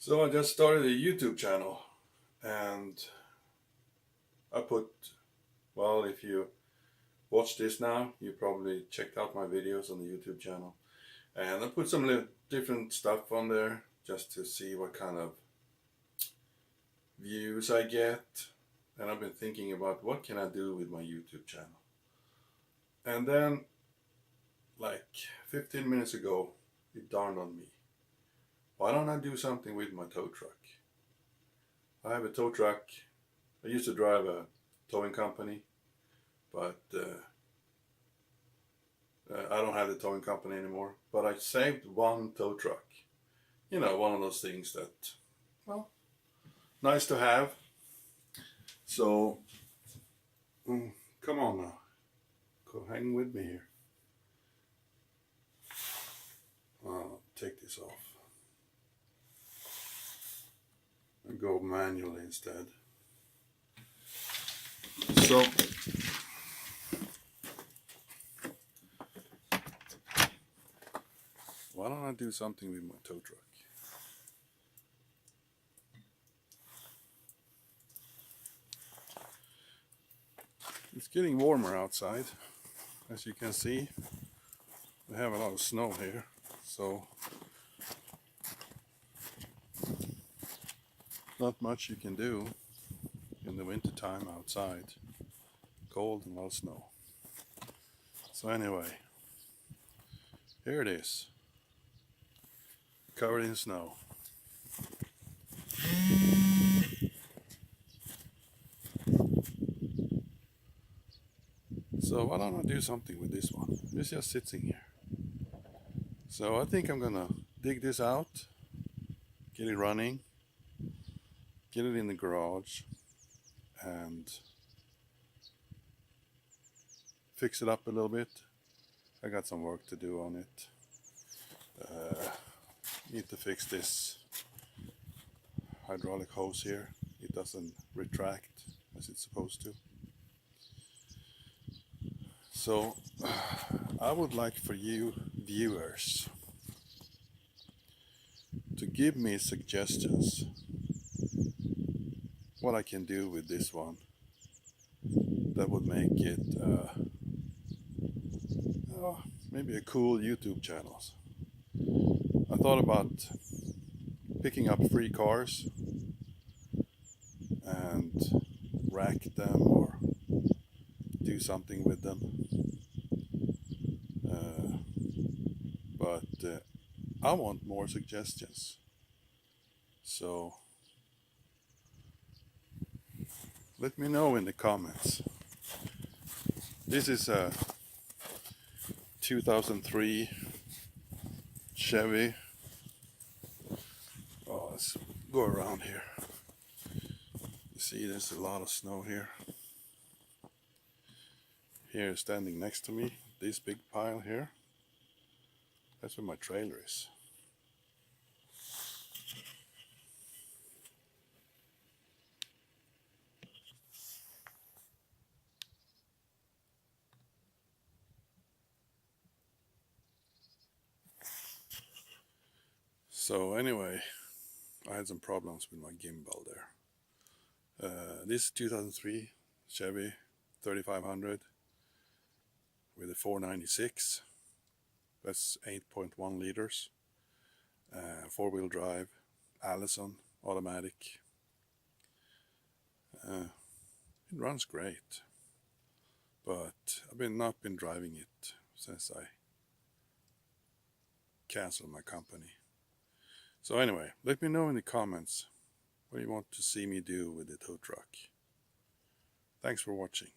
So I just started a YouTube channel, and I put, well, if you watch this now, you probably checked out my videos on the YouTube channel. And I put some different stuff on there just to see what kind of views I get. And I've been thinking about what can I do with my YouTube channel. And then, like 15 minutes ago, it dawned on me. Why don't I do something with my tow truck? I have a tow truck. I used to drive a towing company, but I don't have the towing company anymore. But I saved one tow truck. You know, one of those things that, well, nice to have. So, come on now. Go hang with me here. I'll take this off. I'll go manually instead. So, why don't I do something with my tow truck? It's getting warmer outside, as you can see. We have a lot of snow here, so not much you can do in the winter time outside. Cold and a lot of snow. So anyway, here it is, covered in snow. So why don't I do something with this one? It's just sitting here. So I think I'm gonna dig this out, get it running, get it in the garage, and fix it up a little bit. I got some work to do on it. Need to fix this hydraulic hose here. It doesn't retract as it's supposed to. So I would like for you viewers to give me suggestions what I can do with this one that would make it maybe a cool YouTube channel. I thought about picking up free cars and rack them or do something with them, but I want more suggestions, so let me know in the comments. This is a 2003 Chevy. Oh, let's go around here. You see there's a lot of snow here. Here, standing next to me, this big pile here, that's where my trailer is. So anyway, I had some problems with my gimbal there. This is 2003 Chevy 3500 with a 496. That's 8.1 liters. Four-wheel drive, Allison, automatic. It runs great, but I've not been driving it since I canceled my company. So anyway, let me know in the comments what you want to see me do with the tow truck. Thanks for watching.